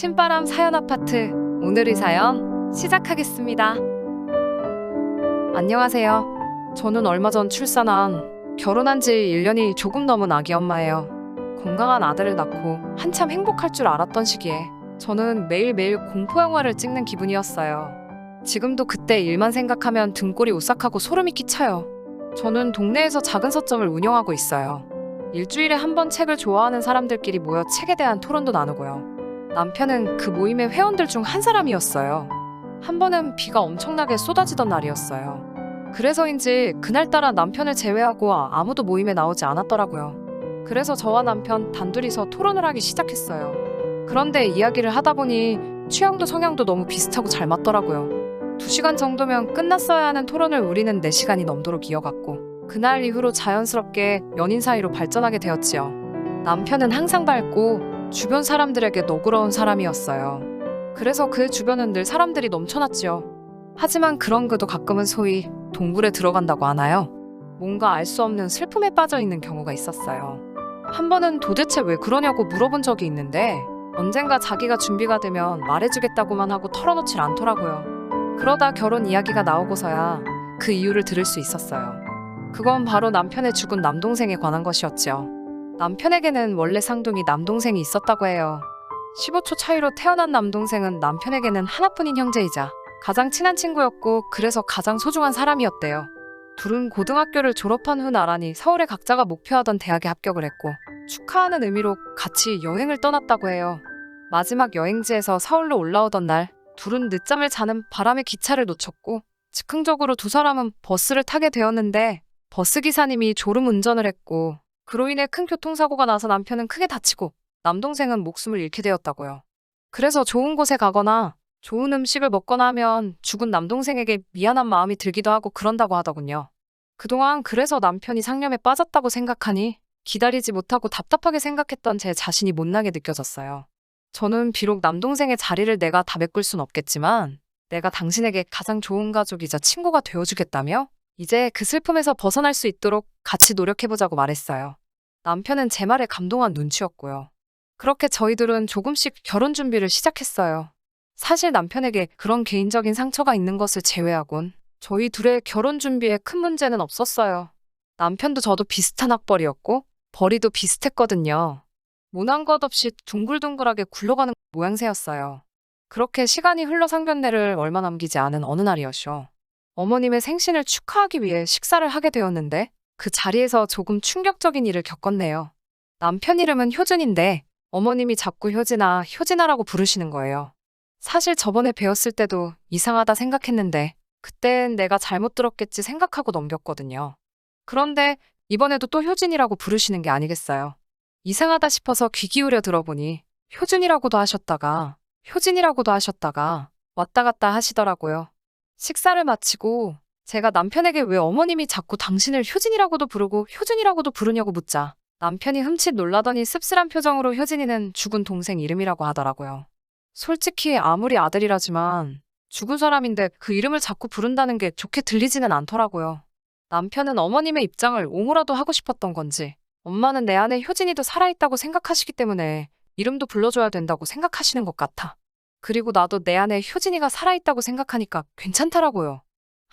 신바람 사연 아파트, 오늘의 사연 시작하겠습니다. 안녕하세요. 저는 얼마 전 출산한 결혼한 지 1년이 조금 넘은 아기 엄마예요. 건강한 아들을 낳고 한참 행복할 줄 알았던 시기에 저는 매일매일 공포영화를 찍는 기분이었어요. 지금도 그때 일만 생각하면 등골이 오싹하고 소름이 끼쳐요. 저는 동네에서 작은 서점을 운영하고 있어요. 일주일에 한 번 책을 좋아하는 사람들끼리 모여 책에 대한 토론도 나누고요. 남편은 그 모임의 회원들 중 한 사람이었어요. 한 번은 비가 엄청나게 쏟아지던 날이었어요. 그래서인지 그날따라 남편을 제외하고 아무도 모임에 나오지 않았더라고요. 그래서 저와 남편 단둘이서 토론을 하기 시작했어요. 그런데 이야기를 하다 보니 취향도 성향도 너무 비슷하고 잘 맞더라고요. 2시간 정도면 끝났어야 하는 토론을 우리는 4시간이 넘도록 이어갔고, 그날 이후로 자연스럽게 연인 사이로 발전하게 되었지요. 남편은 항상 밝고 주변 사람들에게 너그러운 사람이었어요. 그래서 그 주변은 늘 사람들이 넘쳐났지요. 하지만 그런 그도 가끔은 소위 동굴에 들어간다고 하나요? 뭔가 알 수 없는 슬픔에 빠져 있는 경우가 있었어요. 한 번은 도대체 왜 그러냐고 물어본 적이 있는데 언젠가 자기가 준비가 되면 말해주겠다고만 하고 털어놓질 않더라고요. 그러다 결혼 이야기가 나오고서야 그 이유를 들을 수 있었어요. 그건 바로 남편의 죽은 남동생에 관한 것이었죠. 남편에게는 원래 쌍둥이 남동생이 있었다고 해요. 15초 차이로 태어난 남동생은 남편에게는 하나뿐인 형제이자 가장 친한 친구였고, 그래서 가장 소중한 사람이었대요. 둘은 고등학교를 졸업한 후 나란히 서울에 각자가 목표하던 대학에 합격을 했고, 축하하는 의미로 같이 여행을 떠났다고 해요. 마지막 여행지에서 서울로 올라오던 날, 둘은 늦잠을 자는 바람에 기차를 놓쳤고, 즉흥적으로 두 사람은 버스를 타게 되었는데 버스 기사님이 졸음 운전을 했고, 그로 인해 큰 교통사고가 나서 남편은 크게 다치고 남동생은 목숨을 잃게 되었다고요. 그래서 좋은 곳에 가거나 좋은 음식을 먹거나 하면 죽은 남동생에게 미안한 마음이 들기도 하고 그런다고 하더군요. 그동안 그래서 남편이 상념에 빠졌다고 생각하니 기다리지 못하고 답답하게 생각했던 제 자신이 못나게 느껴졌어요. 저는 비록 남동생의 자리를 내가 다 메꿀 순 없겠지만 내가 당신에게 가장 좋은 가족이자 친구가 되어주겠다며 이제 그 슬픔에서 벗어날 수 있도록 같이 노력해보자고 말했어요. 남편은 제 말에 감동한 눈치였고요. 그렇게 저희들은 조금씩 결혼 준비를 시작했어요. 사실 남편에게 그런 개인적인 상처가 있는 것을 제외하곤 저희 둘의 결혼 준비에 큰 문제는 없었어요. 남편도 저도 비슷한 학벌이었고 벌이도 비슷했거든요. 모난 것 없이 둥글둥글하게 굴러가는 모양새였어요. 그렇게 시간이 흘러 상견례를 얼마 남기지 않은 어느 날이었죠. 어머님의 생신을 축하하기 위해 식사를 하게 되었는데 그 자리에서 조금 충격적인 일을 겪었네요. 남편 이름은 효준인데 어머님이 자꾸 효진아, 효진아라고 부르시는 거예요. 사실 저번에 배웠을 때도 이상하다 생각했는데 그땐 내가 잘못 들었겠지 생각하고 넘겼거든요. 그런데 이번에도 또 효진이라고 부르시는 게 아니겠어요. 이상하다 싶어서 귀 기울여 들어보니 효준이라고도 하셨다가 효진이라고도 하셨다가 왔다 갔다 하시더라고요. 식사를 마치고 제가 남편에게 왜 어머님이 자꾸 당신을 효진이라고도 부르고 효준이라고도 부르냐고 묻자 남편이 흠칫 놀라더니 씁쓸한 표정으로 효진이는 죽은 동생 이름이라고 하더라고요. 솔직히 아무리 아들이라지만 죽은 사람인데 그 이름을 자꾸 부른다는 게 좋게 들리지는 않더라고요. 남편은 어머님의 입장을 옹호라도 하고 싶었던 건지 엄마는 내 안에 효진이도 살아있다고 생각하시기 때문에 이름도 불러줘야 된다고 생각하시는 것 같아. 그리고 나도 내 안에 효진이가 살아있다고 생각하니까 괜찮더라고요.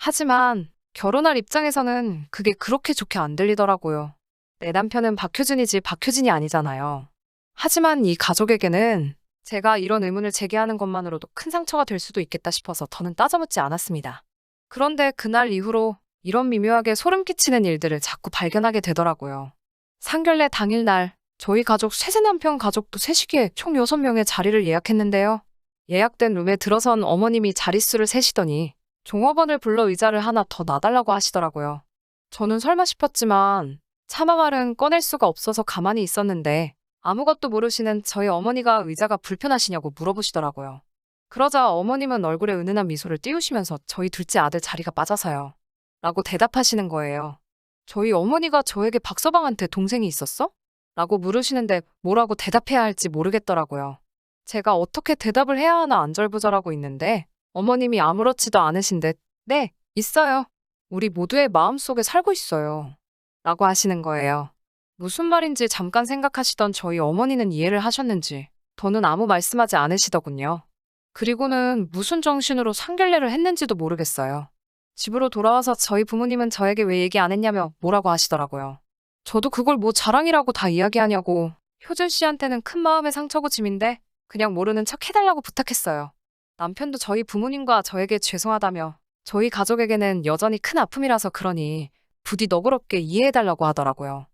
하지만 결혼할 입장에서는 그게 그렇게 좋게 안 들리더라고요. 내 남편은 박효준이지 박효진이 아니잖아요. 하지만 이 가족에게는 제가 이런 의문을 제기하는 것만으로도 큰 상처가 될 수도 있겠다 싶어서 더는 따져묻지 않았습니다. 그런데 그날 이후로 이런 미묘하게 소름 끼치는 일들을 자꾸 발견하게 되더라고요. 상견례 당일날 저희 가족 셋째 남편 가족도 세시기에 총 6명의 자리를 예약했는데요. 예약된 룸에 들어선 어머님이 자릿수를 세시더니 종업원을 불러 의자를 하나 더 놔달라고 하시더라고요. 저는 설마 싶었지만 차마 말은 꺼낼 수가 없어서 가만히 있었는데 아무것도 모르시는 저희 어머니가 의자가 불편하시냐고 물어보시더라고요. 그러자 어머님은 얼굴에 은은한 미소를 띄우시면서 저희 둘째 아들 자리가 빠져서요 라고 대답하시는 거예요. 저희 어머니가 저에게 박서방한테 동생이 있었어? 라고 물으시는데 뭐라고 대답해야 할지 모르겠더라고요. 제가 어떻게 대답을 해야 하나 안절부절하고 있는데 어머님이 아무렇지도 않으신 듯 네, 있어요. 우리 모두의 마음속에 살고 있어요. 라고 하시는 거예요. 무슨 말인지 잠깐 생각하시던 저희 어머니는 이해를 하셨는지 더는 아무 말씀하지 않으시더군요. 그리고는 무슨 정신으로 상견례를 했는지도 모르겠어요. 집으로 돌아와서 저희 부모님은 저에게 왜 얘기 안 했냐며 뭐라고 하시더라고요. 저도 그걸 뭐 자랑이라고 다 이야기하냐고. 효준 씨한테는 큰 마음의 상처고 짐인데 그냥 모르는 척 해달라고 부탁했어요. 남편도 저희 부모님과 저에게 죄송하다며 저희 가족에게는 여전히 큰 아픔이라서 그러니 부디 너그럽게 이해해달라고 하더라고요.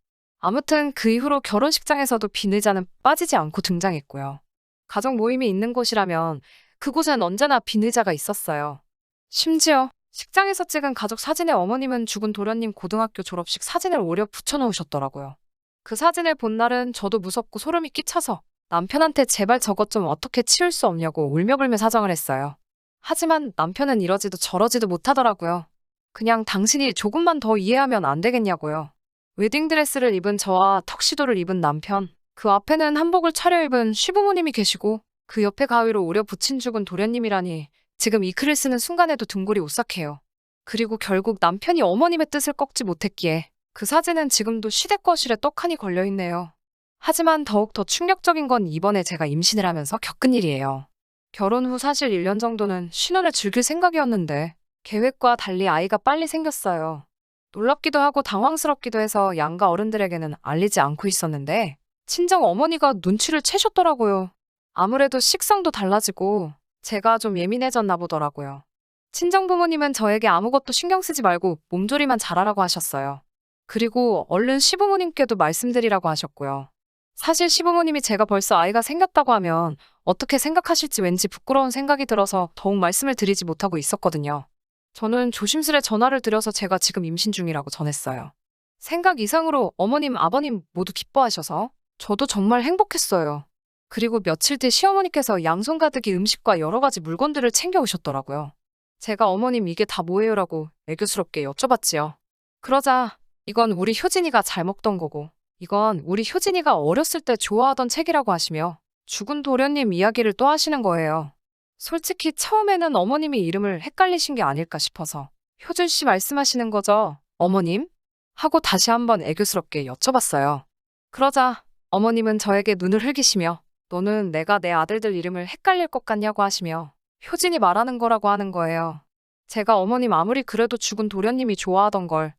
아무튼 그 이후로 결혼식장에서도 비늘자는 빠지지 않고 등장했고요. 가족 모임이 있는 곳이라면 그곳엔 언제나 비늘자가 있었어요. 심지어 식장에서 찍은 가족 사진에 어머님은 죽은 도련님 고등학교 졸업식 사진을 오려 붙여놓으셨더라고요. 그 사진을 본 날은 저도 무섭고 소름이 끼쳐서 남편한테 제발 저것 좀 어떻게 치울 수 없냐고 울며불며 사정을 했어요. 하지만 남편은 이러지도 저러지도 못하더라고요. 그냥 당신이 조금만 더 이해하면 안 되겠냐고요. 웨딩드레스를 입은 저와 턱시도를 입은 남편, 그 앞에는 한복을 차려입은 시부모님이 계시고 그 옆에 가위로 오려 붙인 죽은 도련님이라니 지금 이 글을 쓰는 순간에도 등골이 오싹해요. 그리고 결국 남편이 어머님의 뜻을 꺾지 못했기에 그 사진은 지금도 시댁 거실에 떡하니 걸려있네요. 하지만 더욱 더 충격적인 건 이번에 제가 임신을 하면서 겪은 일이에요. 결혼 후 사실 1년 정도는 신혼을 즐길 생각이었는데 계획과 달리 아이가 빨리 생겼어요. 놀랍기도 하고 당황스럽기도 해서 양가 어른들에게는 알리지 않고 있었는데 친정 어머니가 눈치를 채셨더라고요. 아무래도 식성도 달라지고 제가 좀 예민해졌나 보더라고요. 친정 부모님은 저에게 아무것도 신경 쓰지 말고 몸조리만 잘하라고 하셨어요. 그리고 얼른 시부모님께도 말씀드리라고 하셨고요. 사실 시부모님이 제가 벌써 아이가 생겼다고 하면 어떻게 생각하실지 왠지 부끄러운 생각이 들어서 더욱 말씀을 드리지 못하고 있었거든요. 저는 조심스레 전화를 드려서 제가 지금 임신 중이라고 전했어요. 생각 이상으로 어머님, 아버님 모두 기뻐하셔서 저도 정말 행복했어요. 그리고 며칠 뒤 시어머니께서 양손 가득히 음식과 여러 가지 물건들을 챙겨오셨더라고요. 제가 어머님 이게 다 뭐예요라고 애교스럽게 여쭤봤지요. 그러자 이건 우리 효진이가 잘 먹던 거고 이건 우리 효진이가 어렸을 때 좋아하던 책이라고 하시며 죽은 도련님 이야기를 또 하시는 거예요. 솔직히 처음에는 어머님이 이름을 헷갈리신 게 아닐까 싶어서 효준 씨 말씀하시는 거죠? 어머님? 하고 다시 한번 애교스럽게 여쭤봤어요. 그러자 어머님은 저에게 눈을 흘기시며 너는 내가 내 아들들 이름을 헷갈릴 것 같냐고 하시며 효진이 말하는 거라고 하는 거예요. 제가 어머님 아무리 그래도 죽은 도련님이 좋아하던 걸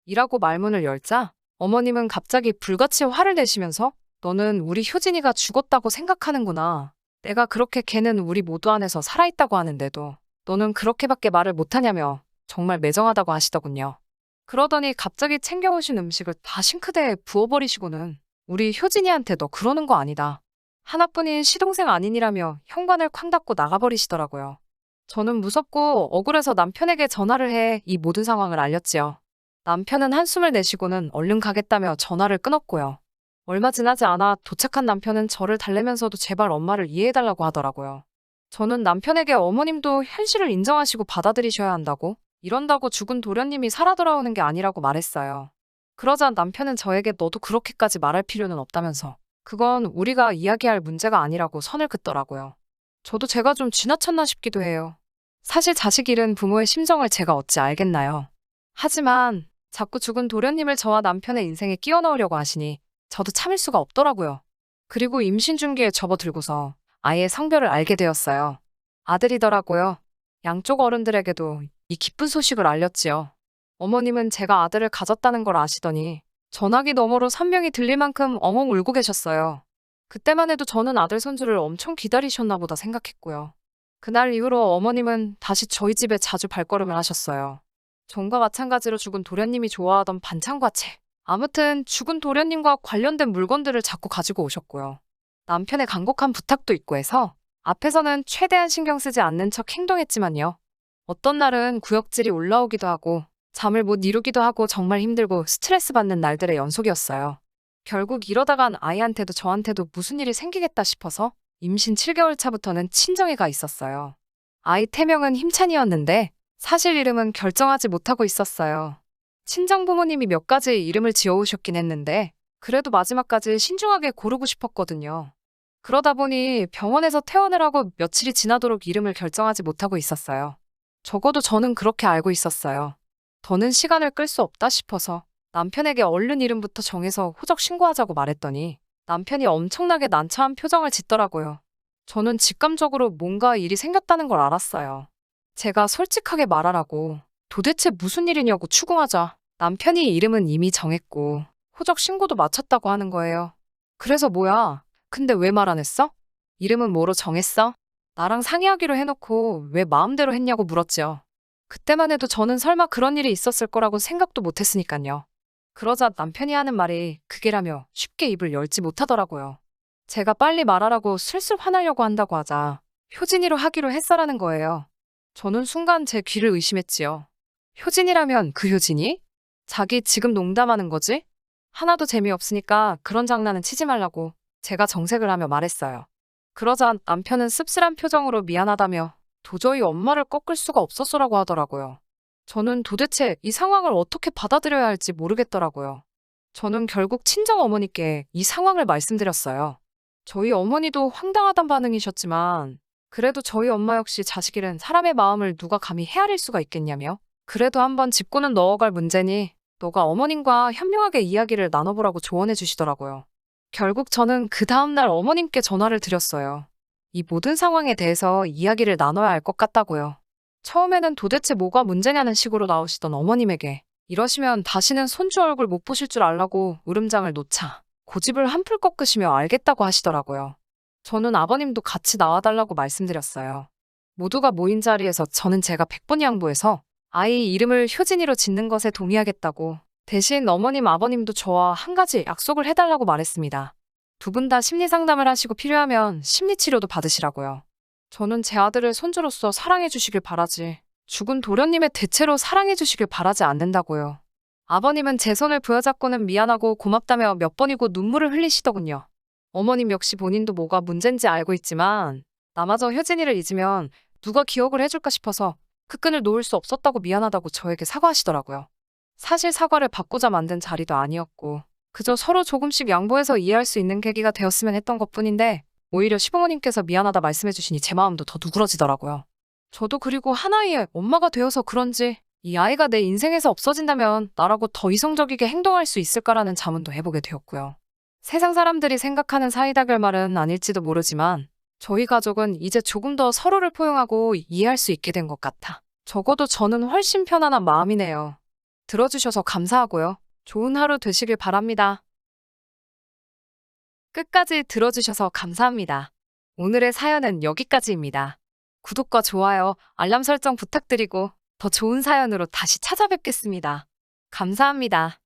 이라고 말문을 열자 어머님은 갑자기 불같이 화를 내시면서 너는 우리 효진이가 죽었다고 생각하는구나. 내가 그렇게 걔는 우리 모두 안에서 살아있다고 하는데도 너는 그렇게밖에 말을 못하냐며 정말 매정하다고 하시더군요. 그러더니 갑자기 챙겨오신 음식을 다 싱크대에 부어버리시고는 우리 효진이한테 너 그러는 거 아니다. 하나뿐인 시동생 아니니라며 현관을 쾅 닫고 나가버리시더라고요. 저는 무섭고 억울해서 남편에게 전화를 해 이 모든 상황을 알렸지요. 남편은 한숨을 내쉬고는 얼른 가겠다며 전화를 끊었고요. 얼마 지나지 않아 도착한 남편은 저를 달래면서도 제발 엄마를 이해해달라고 하더라고요. 저는 남편에게 어머님도 현실을 인정하시고 받아들이셔야 한다고, 이런다고 죽은 도련님이 살아 돌아오는 게 아니라고 말했어요. 그러자 남편은 저에게 너도 그렇게까지 말할 필요는 없다면서 그건 우리가 이야기할 문제가 아니라고 선을 긋더라고요. 저도 제가 좀 지나쳤나 싶기도 해요. 사실 자식 잃은 부모의 심정을 제가 어찌 알겠나요. 하지만 자꾸 죽은 도련님을 저와 남편의 인생에 끼워 넣으려고 하시니 저도 참을 수가 없더라고요. 그리고 임신 중기에 접어들고서 아이의 성별을 알게 되었어요. 아들이더라고요. 양쪽 어른들에게도 이 기쁜 소식을 알렸지요. 어머님은 제가 아들을 가졌다는 걸 아시더니 전화기 너머로 산명이 들릴 만큼 엉엉 울고 계셨어요. 그때만 해도 저는 아들 손주를 엄청 기다리셨나 보다 생각했고요. 그날 이후로 어머님은 다시 저희 집에 자주 발걸음을 하셨어요. 전과 마찬가지로 죽은 도련님이 좋아하던 반찬과 책, 아무튼 죽은 도련님과 관련된 물건들을 자꾸 가지고 오셨고요. 남편의 간곡한 부탁도 있고 해서 앞에서는 최대한 신경 쓰지 않는 척 행동했지만요. 어떤 날은 구역질이 올라오기도 하고 잠을 못 이루기도 하고 정말 힘들고 스트레스 받는 날들의 연속이었어요. 결국 이러다간 아이한테도 저한테도 무슨 일이 생기겠다 싶어서 임신 7개월 차부터는 친정에 가 있었어요. 아이 태명은 힘찬이었는데 사실 이름은 결정하지 못하고 있었어요. 친정 부모님이 몇 가지 이름을 지어오셨긴 했는데 그래도 마지막까지 신중하게 고르고 싶었거든요. 그러다 보니 병원에서 퇴원을 하고 며칠이 지나도록 이름을 결정하지 못하고 있었어요. 적어도 저는 그렇게 알고 있었어요. 더는 시간을 끌 수 없다 싶어서 남편에게 얼른 이름부터 정해서 호적 신고하자고 말했더니 남편이 엄청나게 난처한 표정을 짓더라고요. 저는 직감적으로 뭔가 일이 생겼다는 걸 알았어요. 제가 솔직하게 말하라고 도대체 무슨 일이냐고 추궁하자 남편이 이름은 이미 정했고 호적 신고도 마쳤다고 하는 거예요. 그래서 뭐야? 근데 왜 말 안 했어? 이름은 뭐로 정했어? 나랑 상의하기로 해놓고 왜 마음대로 했냐고 물었지요. 그때만 해도 저는 설마 그런 일이 있었을 거라고 생각도 못 했으니까요. 그러자 남편이 하는 말이 그게라며 쉽게 입을 열지 못하더라고요. 제가 빨리 말하라고 슬슬 화나려고 한다고 하자 효진이로 하기로 했어라는 거예요. 저는 순간 제 귀를 의심했지요. 효진이라면 그 효진이? 자기 지금 농담하는 거지? 하나도 재미없으니까 그런 장난은 치지 말라고 제가 정색을 하며 말했어요. 그러자 남편은 씁쓸한 표정으로 미안하다며 도저히 엄마를 꺾을 수가 없었어라고 하더라고요. 저는 도대체 이 상황을 어떻게 받아들여야 할지 모르겠더라고요. 저는 결국 친정 어머니께 이 상황을 말씀드렸어요. 저희 어머니도 황당하단 반응이셨지만 그래도 저희 엄마 역시 자식 잃은 사람의 마음을 누가 감히 헤아릴 수가 있겠냐며 그래도 한번 짚고는 넣어갈 문제니 너가 어머님과 현명하게 이야기를 나눠보라고 조언해 주시더라고요. 결국 저는 그 다음날 어머님께 전화를 드렸어요. 이 모든 상황에 대해서 이야기를 나눠야 할 것 같다고요. 처음에는 도대체 뭐가 문제냐는 식으로 나오시던 어머님에게 이러시면 다시는 손주 얼굴 못 보실 줄 알라고 울음장을 놓자 고집을 한풀 꺾으시며 알겠다고 하시더라고요. 저는 아버님도 같이 나와달라고 말씀드렸어요. 모두가 모인 자리에서 저는 제가 100번 양보해서 아이 이름을 효진이로 짓는 것에 동의하겠다고 대신 어머님 아버님도 저와 한 가지 약속을 해달라고 말했습니다. 두 분 다 심리 상담을 하시고 필요하면 심리 치료도 받으시라고요. 저는 제 아들을 손주로서 사랑해 주시길 바라지 죽은 도련님의 대체로 사랑해 주시길 바라지 않는다고요. 아버님은 제 손을 부여잡고는 미안하고 고맙다며 몇 번이고 눈물을 흘리시더군요. 어머님 역시 본인도 뭐가 문제인지 알고 있지만 나마저 효진이를 잊으면 누가 기억을 해줄까 싶어서 그 끈을 놓을 수 없었다고 미안하다고 저에게 사과하시더라고요. 사실 사과를 받고자 만든 자리도 아니었고 그저 서로 조금씩 양보해서 이해할 수 있는 계기가 되었으면 했던 것뿐인데 오히려 시부모님께서 미안하다 말씀해 주시니 제 마음도 더 누그러지더라고요. 저도 그리고 한 아이의 엄마가 되어서 그런지 이 아이가 내 인생에서 없어진다면 나라고 더 이성적이게 행동할 수 있을까라는 자문도 해보게 되었고요. 세상 사람들이 생각하는 사이다 결말은 아닐지도 모르지만 저희 가족은 이제 조금 더 서로를 포용하고 이해할 수 있게 된 것 같아. 적어도 저는 훨씬 편안한 마음이네요. 들어주셔서 감사하고요. 좋은 하루 되시길 바랍니다. 끝까지 들어주셔서 감사합니다. 오늘의 사연은 여기까지입니다. 구독과 좋아요, 알람 설정 부탁드리고 더 좋은 사연으로 다시 찾아뵙겠습니다. 감사합니다.